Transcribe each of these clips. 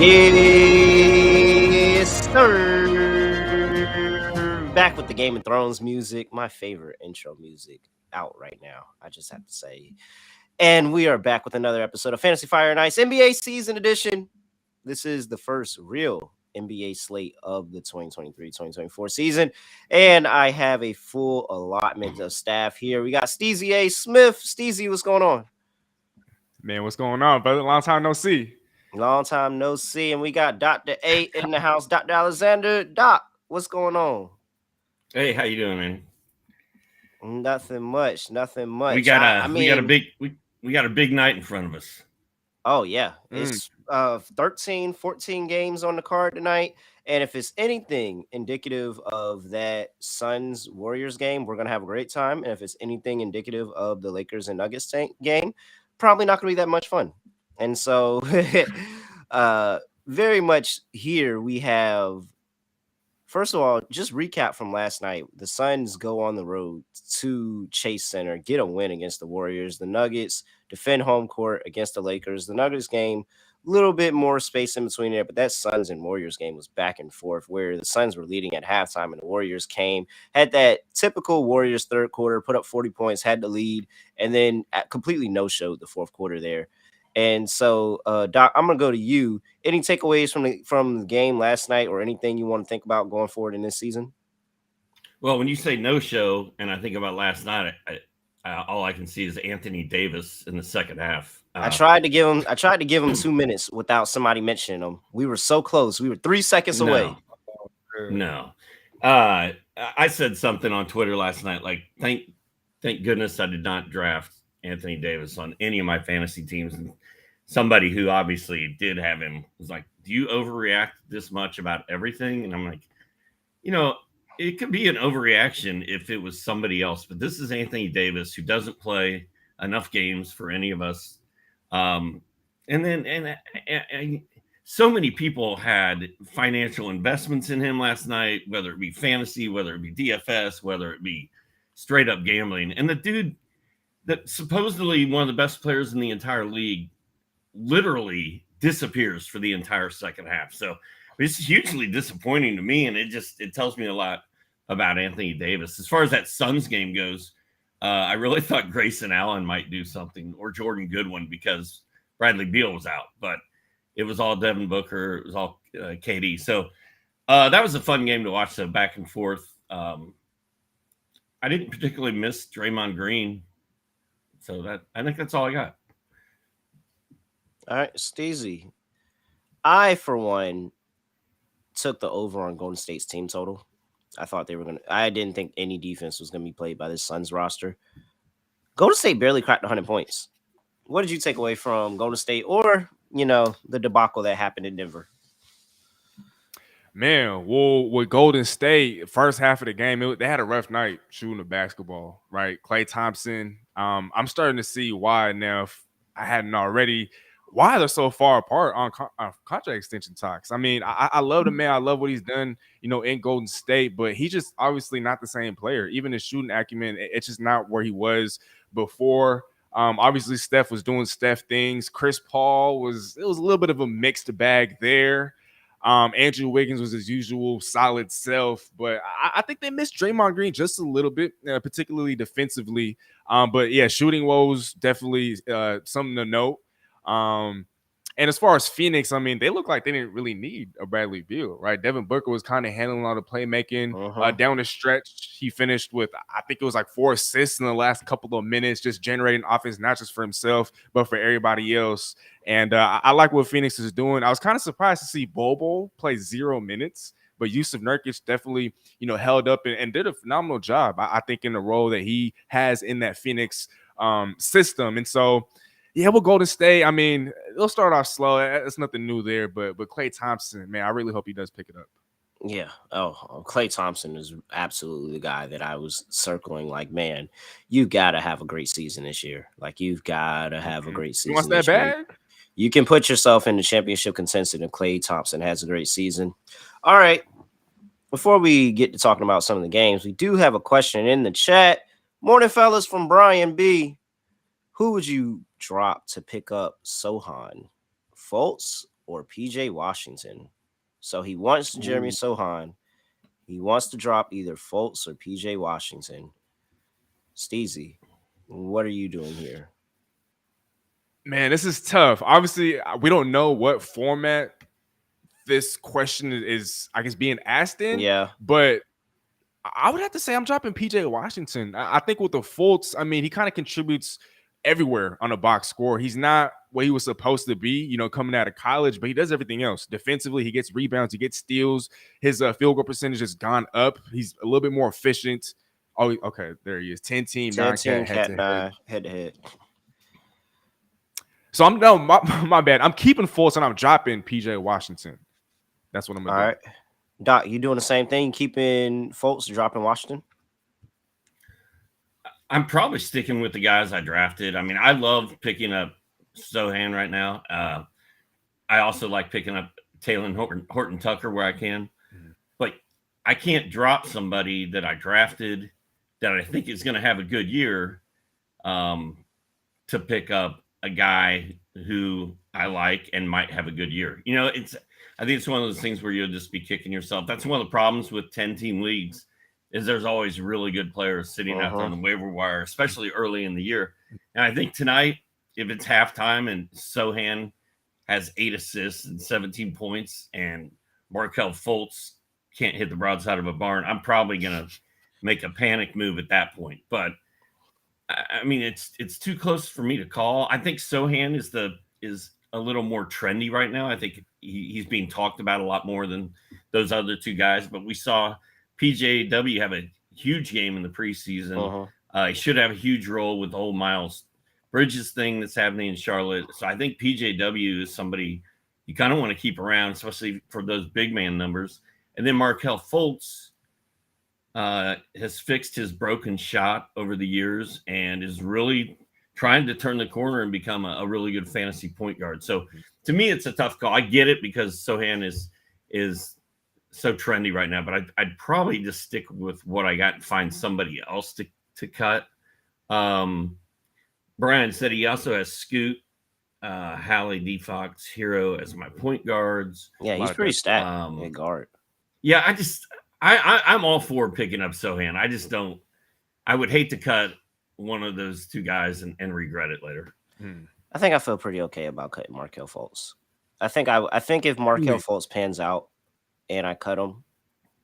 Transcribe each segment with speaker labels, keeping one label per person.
Speaker 1: Yes, sir. Back with the Game of Thrones music, my favorite intro music out right now. I just have to say. And we are back with another episode of Fantasy Fire and Ice NBA season edition. This is the first real NBA slate of the 2023-2024 season. And I have a full allotment of staff here. We got Steezy A. Smith. Steezy, what's going on?
Speaker 2: Man, what's going on, brother? Long time no see.
Speaker 1: Long time no see. And we got Dr. A in the house. Dr. Alexander. Doc, what's going on?
Speaker 3: Hey, how you doing, man?
Speaker 1: Nothing much.
Speaker 3: We got a big night in front of us.
Speaker 1: Oh yeah. It's 13, 14 games on the card tonight. And if it's anything indicative of that Suns Warriors game, we're gonna have a great time. And if it's anything indicative of the Lakers and Nuggets game, probably not gonna be that much fun. And so very much here we have, first of all, just recap from last night. The Suns go on the road to Chase Center, get a win against the Warriors. The Nuggets defend home court against the Lakers. The Nuggets game, a little bit more space in between there, but that Suns and Warriors game was back and forth where the Suns were leading at halftime and the Warriors came, had that typical Warriors third quarter, put up 40 points, had the lead, and then completely no-showed the fourth quarter there. And so, Doc, I'm gonna go to you. Any takeaways from the game last night, or anything you want to think about going forward in this season?
Speaker 3: Well, when you say no show, and I think about last night, all I can see is Anthony Davis in the second half.
Speaker 1: I tried to give him 2 minutes without somebody mentioning him. We were so close. We were 3 seconds away.
Speaker 3: No. I said something on Twitter last night, like thank goodness I did not draft Anthony Davis on any of my fantasy teams. And somebody who obviously did have him was like, do you overreact this much about everything? And I'm like, it could be an overreaction if it was somebody else, but this is Anthony Davis, who doesn't play enough games for any of us. And so many people had financial investments in him last night, whether it be fantasy, whether it be DFS, whether it be straight up gambling. And the dude that supposedly one of the best players in the entire league literally disappears for the entire second half. So it's hugely disappointing to me. And it tells me a lot about Anthony Davis. As far as that Suns game goes, I really thought Grayson Allen might do something, or Jordan Goodwin, because Bradley Beal was out, but it was all Devin Booker. It was all KD. So that was a fun game to watch, the back and forth. I didn't particularly miss Draymond Green. So I think that's all I got.
Speaker 1: All right, Steezy. I, for one, took the over on Golden State's team total. I didn't think any defense was going to be played by this Suns roster. Golden State barely cracked 100 points. What did you take away from Golden State, or, the debacle that happened in Denver?
Speaker 2: Man, well, with Golden State, first half of the game, they had a rough night shooting the basketball, right? Klay Thompson. I'm starting to see why now, if I hadn't already, why they're so far apart on contract extension talks. I mean, I love the man. I love what he's done, in Golden State, but he's just obviously not the same player. Even his shooting acumen, it's just not where he was before. Obviously, Steph was doing Steph things. Chris Paul it was a little bit of a mixed bag there. Andrew Wiggins was his usual solid self, but I think they missed Draymond Green just a little bit, particularly defensively. But yeah, shooting woes definitely something to note. And as far as Phoenix, I mean, they look like they didn't really need a Bradley Beal, right? Devin Booker was kind of handling all the playmaking. Down the stretch, he finished with, I think it was like 4 assists in the last couple of minutes, just generating offense, not just for himself, but for everybody else. And I like what Phoenix is doing. I was kind of surprised to see Bobo play 0 minutes, but Yusuf Nurkic definitely, held up and did a phenomenal job, I think, in the role that he has in that Phoenix system. And so, yeah, with Golden State, I mean, they'll start off slow. It's nothing new there, but Klay Thompson, man, I really hope he does pick it up.
Speaker 1: Yeah. Klay Thompson is absolutely the guy that I was circling. Like, man, you got to have a great season this year. Like, you've got to have a great season.
Speaker 2: You want that bag?
Speaker 1: You can put yourself in the championship consensus if Klay Thompson has a great season. All right. Before we get to talking about some of the games, we do have a question in the chat. Morning, fellas, from Brian B. Who would you drop to pick up Sohan? Fultz or PJ Washington. So he wants Jeremy Sohan. He wants to drop either Fultz or PJ Washington. Steezy, what are you doing here?
Speaker 2: Man, this is tough. Obviously, we don't know what format this question is, I guess, being asked in.
Speaker 1: Yeah.
Speaker 2: But I would have to say I'm dropping PJ Washington. I think with the Fultz, I mean, he kind of contributes everywhere on a box score. He's not what he was supposed to be, coming out of college, but he does everything else. Defensively, he gets rebounds, he gets steals. His field goal percentage has gone up. He's a little bit more efficient. Oh, okay, there he is. 10-team,
Speaker 1: 10-team,
Speaker 2: head-to-head.
Speaker 1: Head-to-head.
Speaker 2: So my bad. I'm keeping Fultz and I'm dropping PJ Washington. That's what I'm gonna do.
Speaker 1: All right. Doc, you doing the same thing, keeping Fultz, dropping Washington?
Speaker 3: I'm probably sticking with the guys I drafted. I mean, I love picking up Sohan right now. I also like picking up Taylor Horton Tucker where I can. But I can't drop somebody that I drafted that I think is going to have a good year to pick up a guy who I like and might have a good year. I think it's one of those things where you'll just be kicking yourself. That's one of the problems with 10-team leagues is there's always really good players sitting out there on the waiver wire, especially early in the year. And I think tonight, if it's halftime and Sohan has 8 assists and 17 points and Markelle Fultz can't hit the broadside of a barn, I'm probably going to make a panic move at that point. But I mean, it's too close for me to call. I think Sohan is a little more trendy right now. I think he's being talked about a lot more than those other two guys. But we saw PJW have a huge game in the preseason. He should have a huge role with the whole Miles Bridges thing that's happening in Charlotte. So I think PJW is somebody you kind of want to keep around, especially for those big man numbers. And then Markelle Fultz has fixed his broken shot over the years and is really trying to turn the corner and become a really good fantasy point guard. So to me, it's a tough call. I get it because Sohan is so trendy right now, but I'd probably just stick with what I got and find somebody else to cut. Brian said he also has Scoot, Hallie, D-Fox, Hero as my point guards.
Speaker 1: Yeah, he's pretty stacked at guard.
Speaker 3: Yeah, I'm all for picking up Sohan. I just don't. I would hate to cut one of those two guys and regret it later.
Speaker 1: I think I feel pretty okay about cutting Markelle Fultz. I think if Markelle Fultz pans out and I cut him,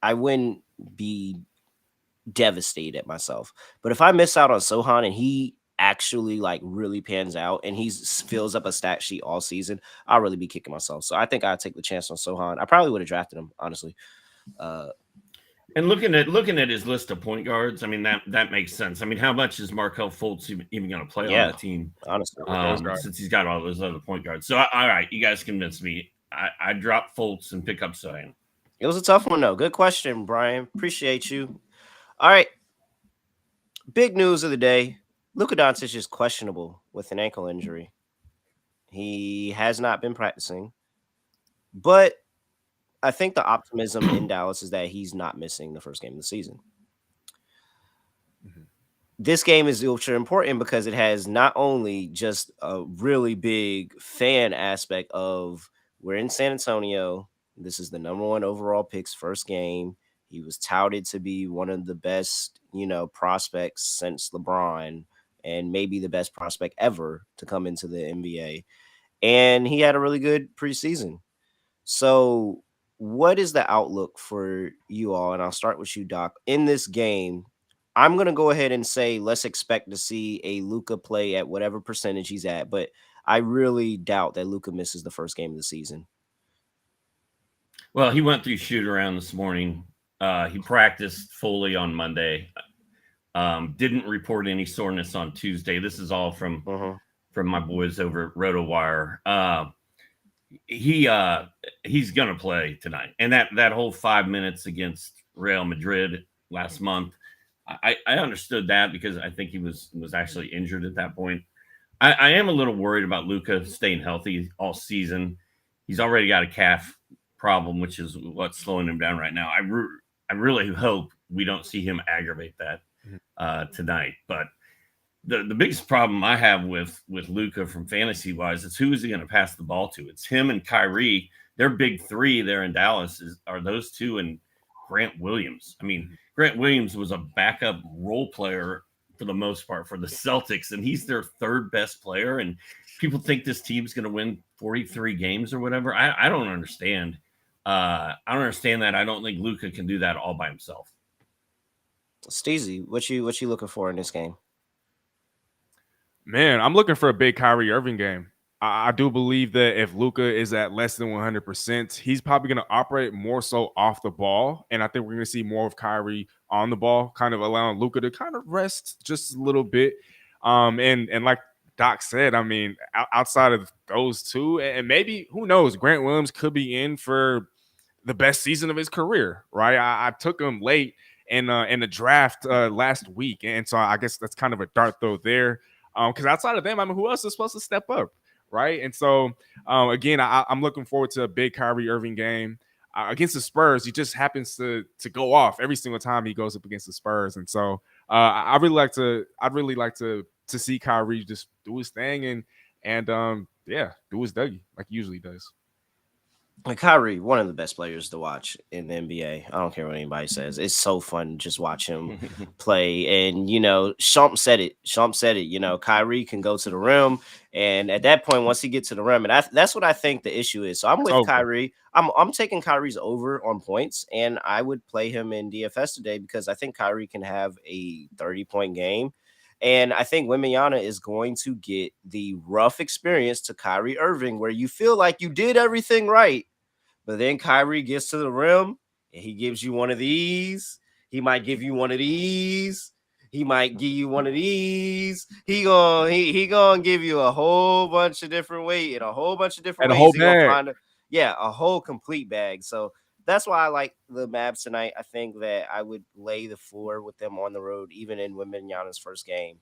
Speaker 1: I wouldn't be devastated at myself. But if I miss out on Sohan and he actually really pans out and he fills up a stat sheet all season, I'll really be kicking myself. So I think I'd take the chance on Sohan. I probably would have drafted him, honestly.
Speaker 3: And looking at his list of point guards, I mean that makes sense. I mean, how much is Markelle Fultz even going to play on the team?
Speaker 1: Honestly,
Speaker 3: since he's got all those other point guards. So all right, you guys convinced me. I drop Fultz and pick up Sohan.
Speaker 1: It was a tough one though. Good question, Brian. Appreciate you. All right, big news of the day: Luka Doncic is questionable with an ankle injury. He has not been practicing, but I think the optimism in Dallas is that he's not missing the first game of the season. This game is ultra important because it has not only just a really big fan aspect of we're in San Antonio. This is the #1 overall pick's first game. He was touted to be one of the best, prospects since LeBron and maybe the best prospect ever to come into the NBA. And he had a really good preseason. So what is the outlook for you all? And I'll start with you, Doc. In this game, I'm going to go ahead and say let's expect to see a Luka play at whatever percentage he's at, but I really doubt that Luka misses the first game of the season.
Speaker 3: Well, he went through shoot around this morning. He practiced fully on Monday. Didn't report any soreness on Tuesday. This is all from my boys over at RotoWire. He's gonna play tonight, and that whole 5 minutes against Real Madrid last month, I understood that because I think he was actually injured at that point. I am a little worried about Luka staying healthy all season. He's already got a calf problem, which is what's slowing him down right now. I really hope we don't see him aggravate that tonight. But the biggest problem I have with Luka from fantasy wise is who is he going to pass the ball to? It's him and Kyrie. Their big three there in Dallas are those two and Grant Williams. I mean, Grant Williams was a backup role player for the most part for the Celtics, and he's their third best player. And people think this team's going to win 43 games or whatever. I don't understand. I don't understand that. I don't think Luka can do that all by himself.
Speaker 1: Steezy, what you looking for in this game?
Speaker 2: Man, I'm looking for a big Kyrie Irving game. I do believe that if Luka is at less than 100%, he's probably going to operate more so off the ball. And I think we're going to see more of Kyrie on the ball, kind of allowing Luka to kind of rest just a little bit. And like Doc said, I mean, outside of those two, and maybe, who knows, Grant Williams could be in for the best season of his career, right? I took him late in the draft last week. And so I guess that's kind of a dart throw there. Because outside of them, I mean, who else is supposed to step up, right? And so, again, I'm looking forward to a big Kyrie Irving game against the Spurs. He just happens to go off every single time he goes up against the Spurs, and so I'd really like to see Kyrie just do his thing and do his Dougie like he usually does.
Speaker 1: Like Kyrie, one of the best players to watch in the NBA. I don't care what anybody says. It's so fun to just watch him play. And, Shump said it. Kyrie can go to the rim. And at that point, once he gets to the rim, and that's what I think the issue is. So I'm with Kyrie. I'm taking Kyrie's over on points, and I would play him in DFS today because I think Kyrie can have a 30-point game. And I think Wembanyama is going to get the rough experience to Kyrie Irving where you feel like you did everything right, but then Kyrie gets to the rim and he gives you one of these. He might give you one of these. He might give you one of these. He gonna give you a whole bunch of different weight and a whole bunch of different ways. He gonna find a whole complete bag. So that's why I like the Mavs tonight. I think that I would lay the floor with them on the road, even in Wembanyama's first game.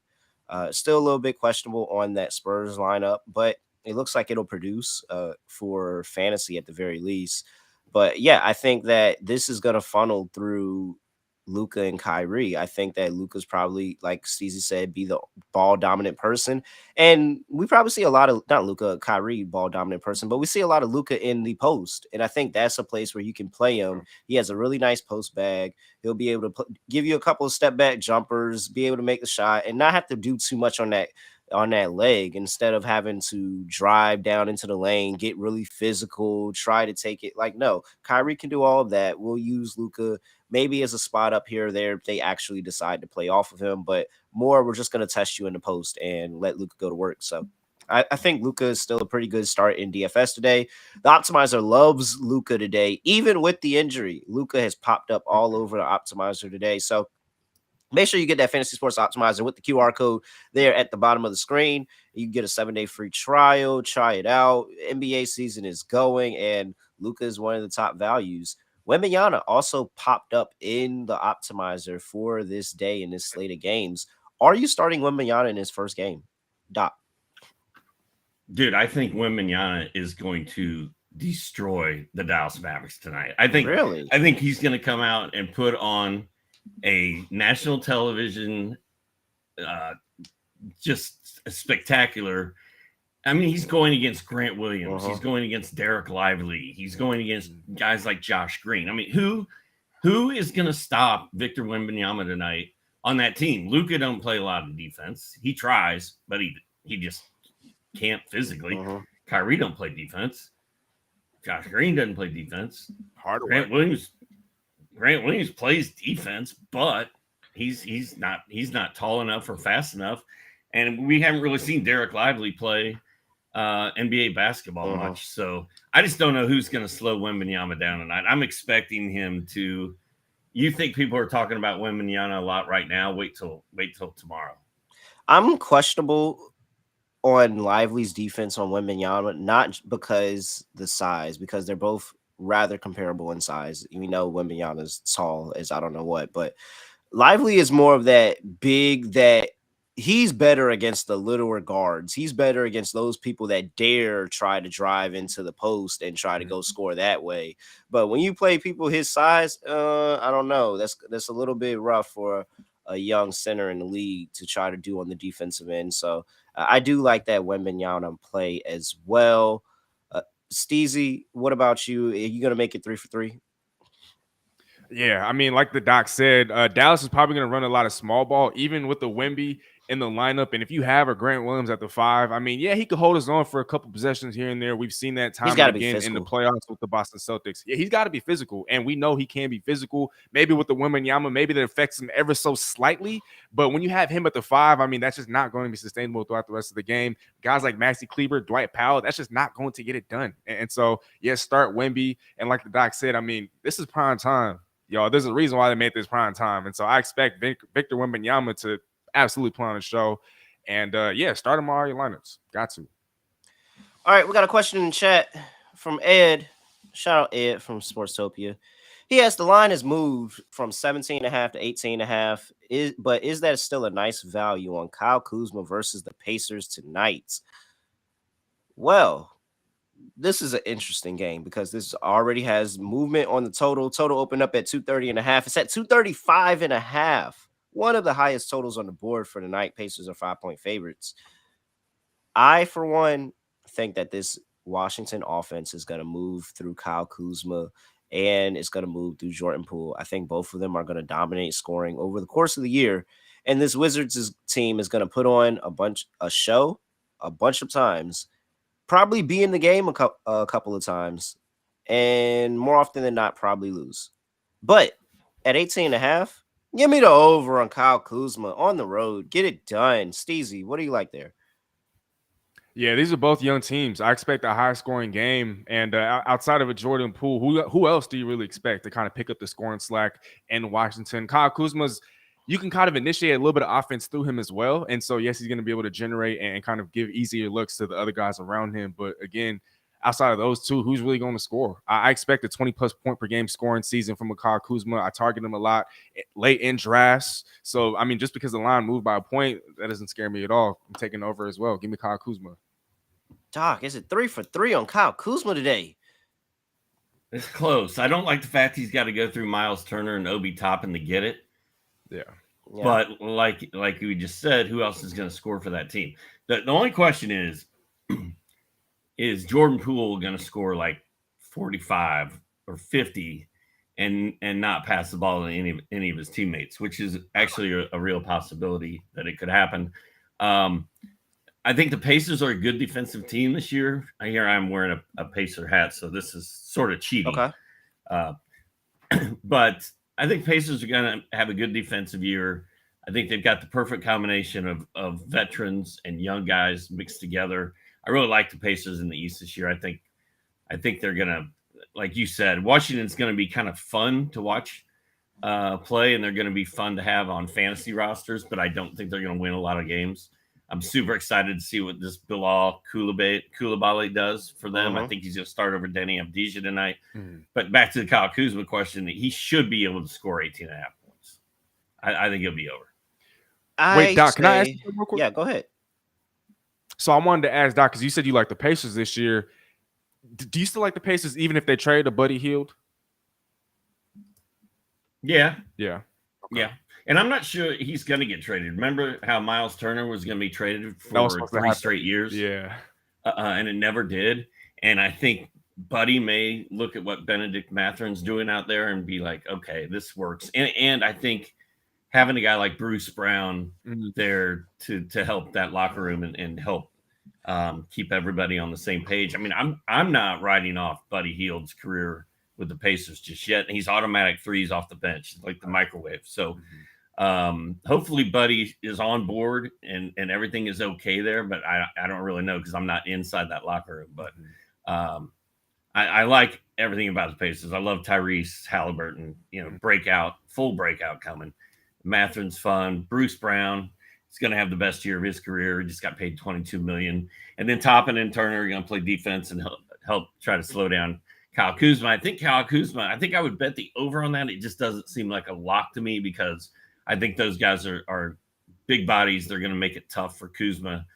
Speaker 1: Still a little bit questionable on that Spurs lineup, but it looks like it'll produce for fantasy at the very least. But yeah, I think that this is going to funnel through Luka and Kyrie. I think that Luka's probably, like Steezy said, be the ball dominant person. And we probably see a lot of, not Luka, Kyrie ball dominant person, but we see a lot of Luka in the post. And I think that's a place where you can play him. He has a really nice post bag. He'll be able to give you a couple of step back jumpers, be able to make the shot and not have to do too much on that leg instead of having to drive down into the lane, get really physical, try to take it. Like, no, Kyrie can do all of that. We'll use Luka maybe as a spot up here or there if they actually decide to play off of him, but more we're just going to test you in the post and let Luka go to work. So I think Luka is still a pretty good start in DFS today. The optimizer loves Luka today, even with the injury. Luka has popped up all over the optimizer today. So make sure you get that Fantasy Sports Optimizer with the QR code there at the bottom of the screen. You can get a 7-day free trial. Try it out. NBA season is going, and Luka is one of the top values. Wembanyama also popped up in the optimizer for this day in this slate of games. Are you starting Wembanyama in his first game, Doc?
Speaker 3: Dude, I think Wembanyama is going to destroy the Dallas Mavericks tonight. I think he's going to come out and put on a national television, just spectacular. I mean, he's going against Grant Williams. He's going against Derek Lively. He's going against guys like Josh Green. I mean, who is going to stop Victor Wembanyama tonight on that team? Luka don't play a lot of defense. He tries, but he just can't physically. Kyrie don't play defense. Josh Green doesn't play defense. Grant Williams plays defense, but he's not tall enough or fast enough. And we haven't really seen Derek Lively play NBA basketball much. So I just don't know who's going to slow Wembanyama down tonight. I'm expecting him to. You think people are talking about Wembanyama a lot right now? Wait till tomorrow.
Speaker 1: I'm questionable on Lively's defense on Wembanyama, not because the size, because they're both rather comparable in size. You know, Wembanyama's tall as I don't know what, but Lively is more of that big that he's better against the littler guards. He's better against those people that dare try to drive into the post and try to go score that way. But when you play people his size, I don't know. That's a little bit rough for a young center in the league to try to do on the defensive end. So I do like that Wembanyama play as well. Steezy, what about you? Are you going to make it 3 for 3?
Speaker 2: Yeah, I mean, like the doc said, Dallas is probably going to run a lot of small ball, even with the Wemby in the lineup. And if you have a Grant Williams at the 5, I mean, yeah, he could hold his own for a couple possessions here and there. We've seen that time and again in the playoffs with the Boston Celtics. Yeah, he's got to be physical, and we know he can be physical. Maybe with the Wembanyama, maybe that affects him ever so slightly. But when you have him at the 5, I mean, that's just not going to be sustainable throughout the rest of the game. Guys like Maxi Kleber, Dwight Powell, that's just not going to get it done. And so, yes, start Wemby. And like the doc said, I mean, this is prime time. Y'all, there's a reason why they made this prime time. And so I expect Victor Wembanyama to absolutely play on the show. And yeah, start him all your lineups. Got to.
Speaker 1: All right, we got a question in the chat from Ed. Shout out Ed from Sportstopia. He asked, the line has moved from 17.5 to 18.5. But is that still a nice value on Kyle Kuzma versus the Pacers tonight? Well, this is an interesting game because this already has movement on the total. Total opened up at 230.5. It's at 235.5. One of the highest totals on the board for the night. Pacers are 5-point favorites. I, for one, think that this Washington offense is going to move through Kyle Kuzma and it's going to move through Jordan Poole. I think both of them are going to dominate scoring over the course of the year. And this Wizards team is going to put on a show a bunch of times. Probably be in the game a couple of times, and more often than not, probably lose. But at 18.5, give me the over on Kyle Kuzma on the road. Get it done. Steezy, what do you like there?
Speaker 2: Yeah, these are both young teams. I expect a high-scoring game. And outside of a Jordan Poole, who else do you really expect to kind of pick up the scoring slack in Washington? Kyle Kuzma's, you can kind of initiate a little bit of offense through him as well. And so, yes, he's going to be able to generate and kind of give easier looks to the other guys around him. But again, outside of those two, who's really going to score? I expect a 20-plus point per game scoring season from Kyle Kuzma. I target him a lot late in drafts. So, I mean, just because the line moved by a point, that doesn't scare me at all. I'm taking over as well. Give me Kyle Kuzma.
Speaker 1: Doc, is it 3 for 3 on Kyle Kuzma today?
Speaker 3: It's close. I don't like the fact he's got to go through Miles Turner and Obi Toppin to get it.
Speaker 2: Yeah.
Speaker 3: But like we just said, who else is going to score for that team? The only question is Jordan Poole going to score like 45 or 50 and not pass the ball to any of his teammates, which is actually a real possibility that it could happen. I think the Pacers are a good defensive team this year. Here I'm wearing a Pacer hat, so this is sort of cheating.
Speaker 1: Okay.
Speaker 3: But I think Pacers are going to have a good defensive year. I think they've got the perfect combination of veterans and young guys mixed together. I really like the Pacers in the East this year. I think they're going to, like you said, Washington's going to be kind of fun to watch play, and they're going to be fun to have on fantasy rosters, but I don't think they're going to win a lot of games. I'm super excited to see what this Bilal Coulibaly does for them. I think he's going to start over Denny Avdija tonight. But back to the Kyle Kuzma question, he should be able to score 18.5 points. I think he'll be over.
Speaker 2: Wait, Doc, can I ask you real quick?
Speaker 1: Yeah, go ahead.
Speaker 2: So I wanted to ask Doc, because you said you like the Pacers this year. Do you still like the Pacers even if they trade a Buddy Hield?
Speaker 3: Yeah.
Speaker 2: Yeah.
Speaker 3: Okay. Yeah. And I'm not sure he's going to get traded. Remember how Miles Turner was going to be traded for 3 straight years?
Speaker 2: Yeah.
Speaker 3: And it never did. And I think Buddy may look at what Benedict Matherin's doing out there and be like, okay, this works. And I think having a guy like Bruce Brown there to help that locker room and help keep everybody on the same page. I mean, I'm not writing off Buddy Hield's career with the Pacers just yet. He's automatic threes off the bench, like the microwave. So hopefully Buddy is on board and everything is okay there, but I don't really know because I'm not inside that locker room. But I like everything about the Pacers. I love Tyrese Halliburton, full breakout coming. Matherin's fun. Bruce Brown is going to have the best year of his career. He just got paid $22 million. And then Toppin and Turner are going to play defense and help try to slow down Kyle Kuzma. I think I would bet the over on that. It just doesn't seem like a lock to me because I think those guys are big bodies. They're going to make it tough for Kuzma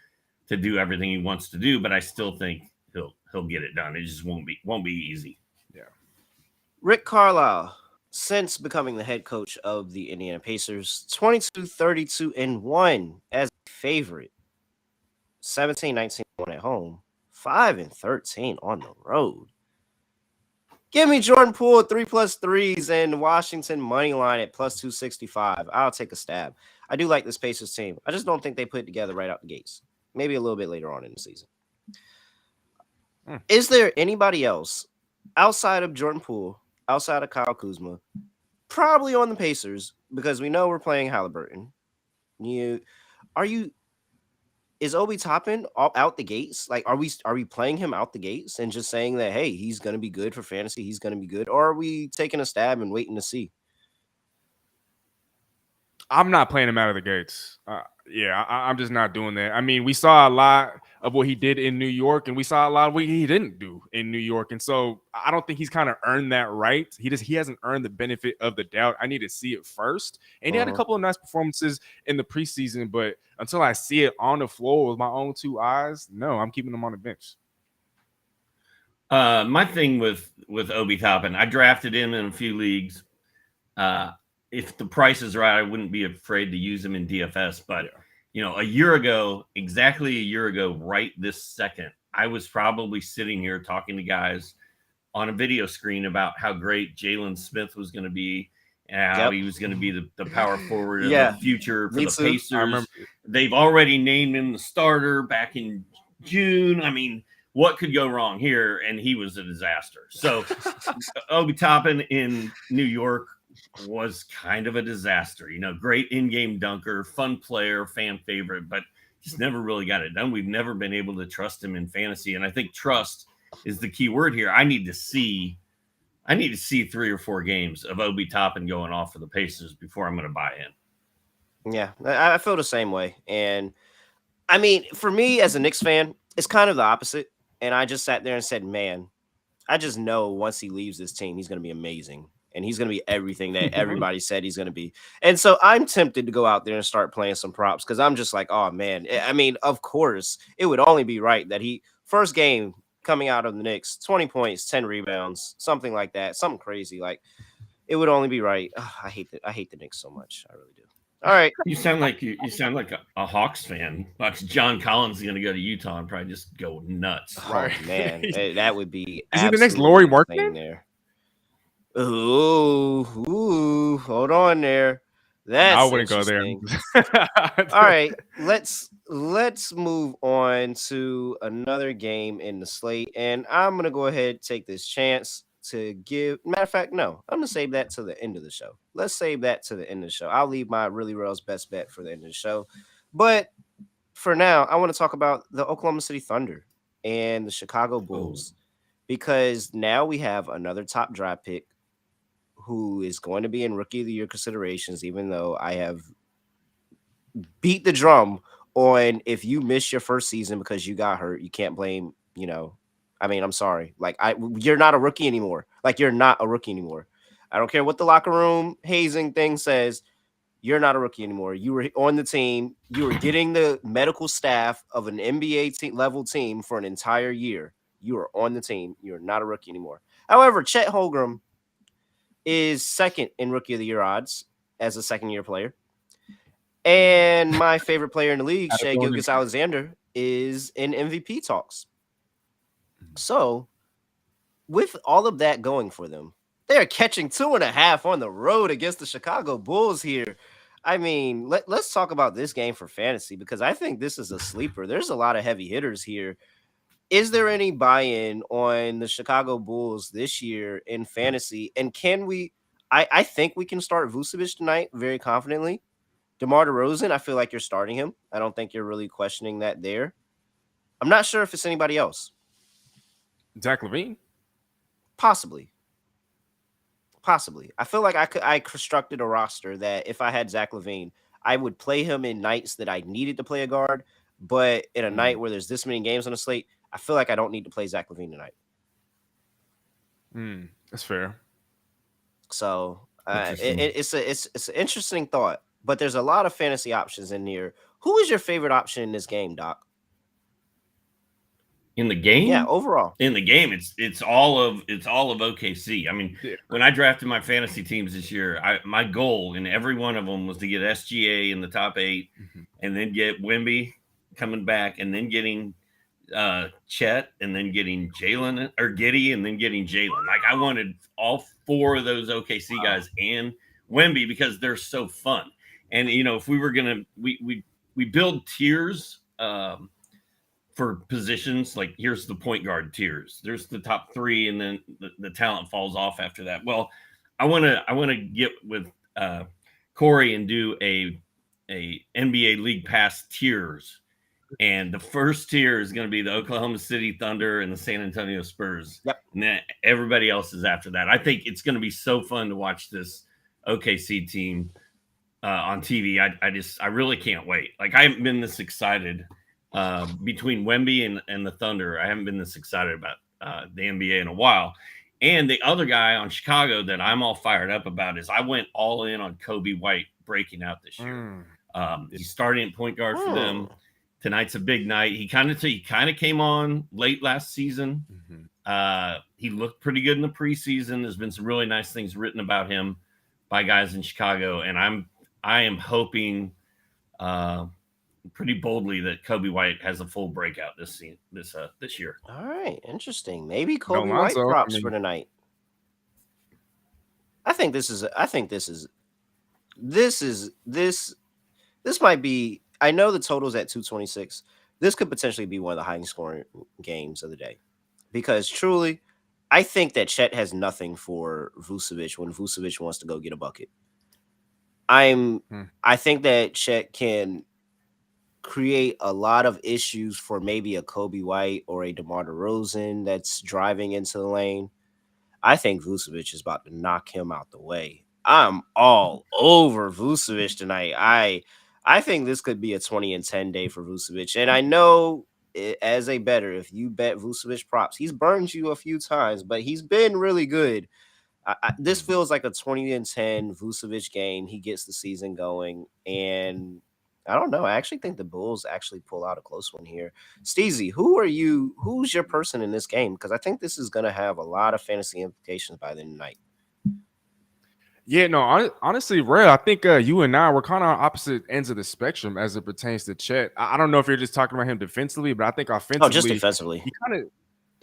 Speaker 3: to do everything he wants to do, but I still think he'll get it done. It just won't be easy.
Speaker 2: Yeah.
Speaker 1: Rick Carlisle, since becoming the head coach of the Indiana Pacers, 22-32-1 as a favorite, 17-19-1 at home, 5-13 on the road. Give me Jordan Poole 3+ threes and Washington money line at plus 265. I'll take a stab. I do like this Pacers team. I just don't think they put it together right out the gates. Maybe a little bit later on in the season. Is there anybody else outside of Jordan Poole, outside of Kyle Kuzma, probably on the Pacers, because we know we're playing Halliburton? Is Obi Toppin out the gates? Like, are we playing him out the gates and just saying that, hey, he's going to be good for fantasy, he's going to be good, or are we taking a stab and waiting to see?
Speaker 2: I'm not playing him out of the gates. I'm just not doing that. I mean, we saw a lot of what he did in New York, and we saw a lot of what he didn't do in New York. And so I don't think he's kind of earned that right. He hasn't earned the benefit of the doubt. I need to see it first. And he had a couple of nice performances in the preseason, but until I see it on the floor with my own two eyes, no, I'm keeping him on the bench.
Speaker 3: My thing with Obi Toppin, I drafted him in a few leagues. If the price is right, I wouldn't be afraid to use him in DFS. But, exactly a year ago, right this second, I was probably sitting here talking to guys on a video screen about how great Jalen Smith was going to be and how he was going to be the power forward of the future for the Pacers. They've already named him the starter back in June. I mean, what could go wrong here? And he was a disaster. So Obi Toppin in New York was kind of a disaster. Great in-game dunker, fun player, fan favorite, but just never really got it done. We've never been able to trust him in fantasy, and I think trust is the key word here. I need to see 3 or 4 games of Obi Toppin going off for the Pacers before I'm going to buy in.
Speaker 1: Yeah, I feel the same way. And I mean, for me as a Knicks fan, it's kind of the opposite. And I just sat there and said, man, I just know once he leaves this team, he's going to be amazing. And he's going to be everything that everybody said he's going to be. And so I'm tempted to go out there and start playing some props because I'm just like, oh, man. I mean, of course, it would only be right that first game coming out of the Knicks, 20 points, 10 rebounds, something like that, something crazy. Like, it would only be right. I hate the Knicks so much. I really do. All right.
Speaker 3: You sound like a Hawks fan. Watch John Collins is going to go to Utah and probably just go nuts.
Speaker 1: Oh, man. That would be
Speaker 2: Is he the next Lauri
Speaker 1: Markkanen there? Ooh, hold on there. I
Speaker 2: wouldn't go there.
Speaker 1: All right, let's move on to another game in the slate, and I'm gonna go ahead and take this chance to give. Matter of fact, no, I'm gonna save that to the end of the show. Let's save that to the end of the show. I'll leave my really Rail's best bet for the end of the show, but for now, I want to talk about the Oklahoma City Thunder and the Chicago Bulls because now we have another top draft pick who is going to be in Rookie of the Year considerations, even though I have beat the drum on if you miss your first season because you got hurt, you can't blame, I mean, I'm sorry. Like, you're not a rookie anymore. Like, you're not a rookie anymore. I don't care what the locker room hazing thing says. You're not a rookie anymore. You were on the team. You were getting the medical staff of an NBA level team for an entire year. You are on the team. You're not a rookie anymore. However, Chet Holmgren is second in Rookie of the Year odds as a second-year player. And my favorite player in the league, Shai Gilgeous-Alexander, is in MVP talks. So, with all of that going for them, they are catching 2.5 on the road against the Chicago Bulls here. I mean, let's talk about this game for fantasy because I think this is a sleeper. There's a lot of heavy hitters here. Is there any buy-in on the Chicago Bulls this year in fantasy? And can we – I think we can start Vucevic tonight very confidently. DeMar DeRozan, I feel like you're starting him. I don't think you're really questioning that there. I'm not sure if it's anybody else.
Speaker 2: Zach LaVine?
Speaker 1: Possibly. I feel like I constructed a roster that if I had Zach LaVine, I would play him in nights that I needed to play a guard. But in a night where there's this many games on the slate, I feel like I don't need to play Zach LaVine tonight.
Speaker 2: That's fair.
Speaker 1: So it's an interesting thought, but there's a lot of fantasy options in here. Who is your favorite option in this game, Doc?
Speaker 3: In the game?
Speaker 1: Yeah, overall.
Speaker 3: In the game, it's all of OKC. I mean,
Speaker 2: Yeah.
Speaker 3: when I drafted my fantasy teams this year, my goal in every one of them was to get SGA in the top 8, and then get Wemby coming back, and then getting Chet, and then getting Jalen or Giddy, and then getting Jalen. Like, I wanted all 4 of those OKC guys and Wemby because they're so fun. And if we were gonna we build tiers. For positions, like here's the point guard tiers. There's the top 3, and then the talent falls off after that. Well, I want to get with Corey and do a NBA League Pass tiers, and the first tier is going to be the Oklahoma City Thunder and the San Antonio Spurs.
Speaker 1: Yep.
Speaker 3: And then everybody else is after that. I think it's going to be so fun to watch this OKC team on TV. I really can't wait. Like, I haven't been this excited. Between Wemby and the Thunder, I haven't been this excited about the NBA in a while. And the other guy on Chicago that I'm all fired up about is I went all in on Kobe White breaking out this year. He's starting at point guard for them. Tonight's a big night. He kind of came on late last season. He looked pretty good in the preseason. There's been some really nice things written about him by guys in Chicago, and I am hoping pretty boldly that Kobe White has a full breakout this year.
Speaker 1: All right, interesting. Maybe Kobe White props for tonight. This might be. I know the total's at 226. This could potentially be one of the highest scoring games of the day, because truly, I think that Chet has nothing for Vucevic when Vucevic wants to go get a bucket. I think that Chet can create a lot of issues for maybe a Kobe White or a DeMar DeRozan that's driving into the lane. I think Vucevic is about to knock him out the way. I'm all over Vucevic tonight. I think this could be a 20-10 day for Vucevic. And I know, as a bettor, if you bet Vucevic props, he's burned you a few times, but he's been really good. This feels like a 20-10 Vucevic game. He gets the season going, and I don't know. I actually think the Bulls actually pull out a close one here. Steezy, who's your person in this game? Because I think this is going to have a lot of fantasy implications by the end of the night.
Speaker 2: Yeah, no, honestly, Ray, I think you and I were kind of on opposite ends of the spectrum as it pertains to Chet. I don't know if you're just talking about him defensively, but I think offensively.
Speaker 1: Oh, just defensively.
Speaker 2: He kind of.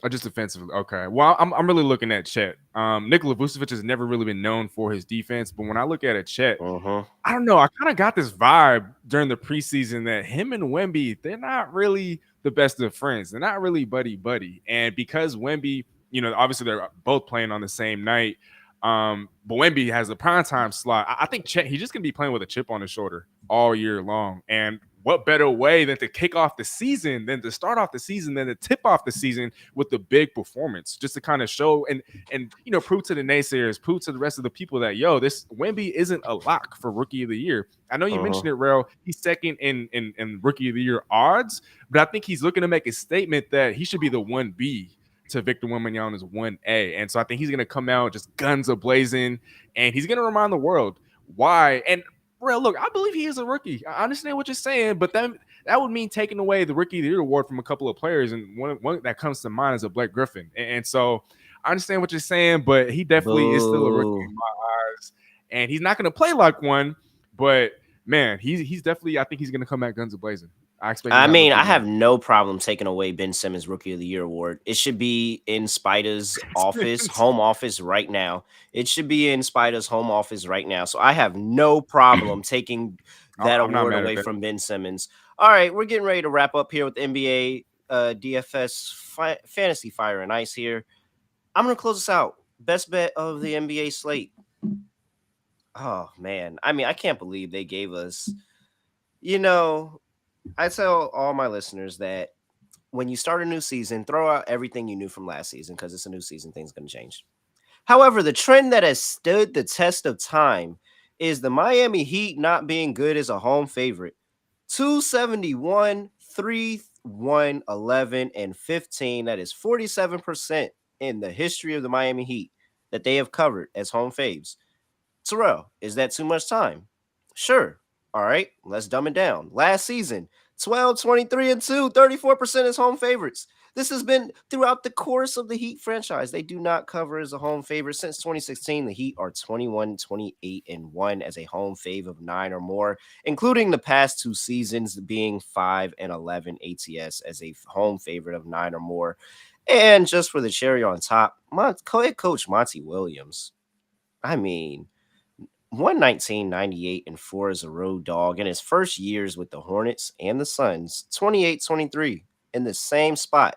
Speaker 2: Oh, just defensively. Okay. Well, I'm really looking at Chet. Nikola Vucevic has never really been known for his defense, but when I look at Chet, I don't know. I kind of got this vibe during the preseason that him and Wemby, they're not really the best of friends. They're not really buddy. And because Wemby, obviously they're both playing on the same night, but Wemby has the primetime slot. I think Chet, he's just going to be playing with a chip on his shoulder all year long. And what better way than to kick off the season, than to start off the season, than to tip off the season with the big performance, just to kind of show and prove to the naysayers, prove to the rest of the people that, this Wemby isn't a lock for Rookie of the Year. I know you mentioned it, Rel. He's second in Rookie of the Year odds, but I think he's looking to make a statement that he should be the 1B to Victor Wembanyama's 1A. And so I think he's going to come out just guns a-blazing, and he's going to remind the world why. And Real, look, I believe he is a rookie. I understand what you're saying, but that would mean taking away the Rookie of the Year award from a couple of players, and one that comes to mind is a Blake Griffin. And so I understand what you're saying, but he definitely is still a rookie in my eyes, and he's not going to play like one. But man, he's definitely. I think he's going to come back guns a-blazing. I
Speaker 1: have no problem taking away Ben Simmons' Rookie of the Year award. It should be in Spider's home office right now. So I have no problem taking that award away from Ben Simmons. All right, we're getting ready to wrap up here with the NBA DFS Fantasy Fire and Ice here. I'm going to close this out. Best bet of the NBA slate. Oh, man. I can't believe they gave us, I tell all my listeners that when you start a new season, throw out everything you knew from last season, because it's a new season, things going to change. However, the trend that has stood the test of time is the Miami Heat not being good as a home favorite. 271, 3-1, 11, and 15. That is 47% in the history of the Miami Heat that they have covered as home faves. Terrell, is that too much time? Sure. All right, let's dumb it down. Last season, 12, 23, and 2, 34% as home favorites. This has been throughout the course of the Heat franchise. They do not cover as a home favorite. Since 2016, the Heat are 21, 28, and 1 as a home fave of 9 or more, including the past 2 seasons being 5 and 11 ATS as a home favorite of 9 or more. And just for the cherry on top, head coach Monty Williams. I mean, 119, 98, and 4 as a road dog in his first years with the Hornets and the Suns, 28, 23 in the same spot.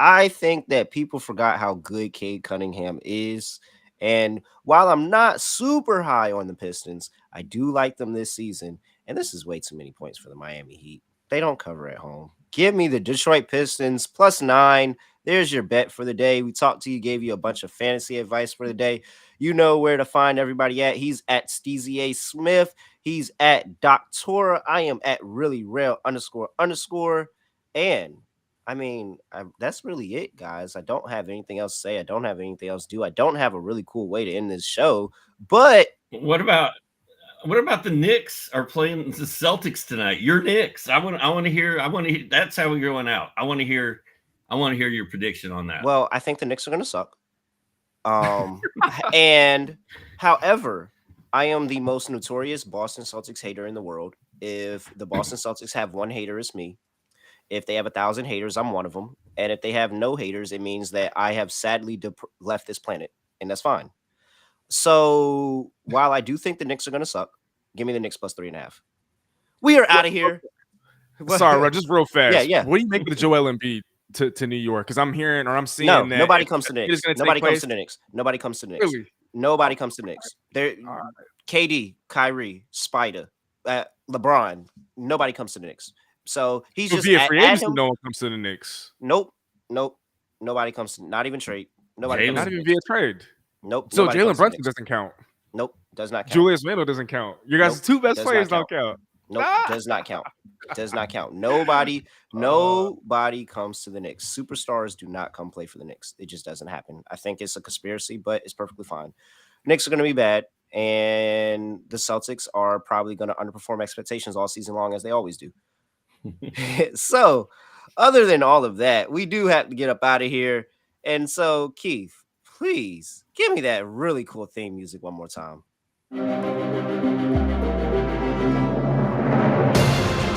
Speaker 1: I think that people forgot how good Cade Cunningham is. And while I'm not super high on the Pistons, I do like them this season. And this is way too many points for the Miami Heat. They don't cover at home. Give me the Detroit Pistons +9. There's your bet for the day. We talked to you, gave you a bunch of fantasy advice for the day. You know where to find everybody at. He's at Steezy A Smith. He's at Doctora. I am at really real __. And I mean, that's really it, guys. I don't have anything else to say. I don't have anything else to do. I don't have a really cool way to end this show. But
Speaker 3: what about the Knicks are playing the Celtics tonight? Your Knicks. I want to hear. That's how we're going out. I want to hear your prediction on that.
Speaker 1: Well, I think the Knicks are going to suck. And however, I am the most notorious Boston Celtics hater in the world. If the Boston Celtics have one hater, it's me. If they have 1,000 haters, I'm one of them. And if they have no haters, it means that I have sadly left this planet, and that's fine. So while I do think the Knicks are going to suck, give me the Knicks +3.5. We are out of here.
Speaker 2: Sorry, just real fast.
Speaker 1: Yeah.
Speaker 2: What do you make of the Joel Embiid to New York? Because I'm hearing or I'm seeing that
Speaker 1: nobody comes to the Knicks. Nobody comes to the Knicks. Nobody comes to the Knicks.
Speaker 2: Really?
Speaker 1: Nobody comes to the Knicks. KD, Kyrie, Spider, LeBron. Nobody comes to the Knicks. So he's just
Speaker 2: a free agency. No one comes to the Knicks.
Speaker 1: Nope. Nobody comes to, not even trade. Nobody.
Speaker 2: Not even via trade.
Speaker 1: Nope.
Speaker 2: So Jalen Brunson doesn't count.
Speaker 1: Nope, does not count.
Speaker 2: Julius Randle doesn't count. Your guys' two best players don't count.
Speaker 1: Nope, does not count. Does not count. Nobody comes to the Knicks. Superstars do not come play for the Knicks. It just doesn't happen. I think it's a conspiracy, but it's perfectly fine. Knicks are going to be bad, and the Celtics are probably going to underperform expectations all season long, as they always do. So, other than all of that, we do have to get up out of here. And so, Keith, please give me that really cool theme music one more time.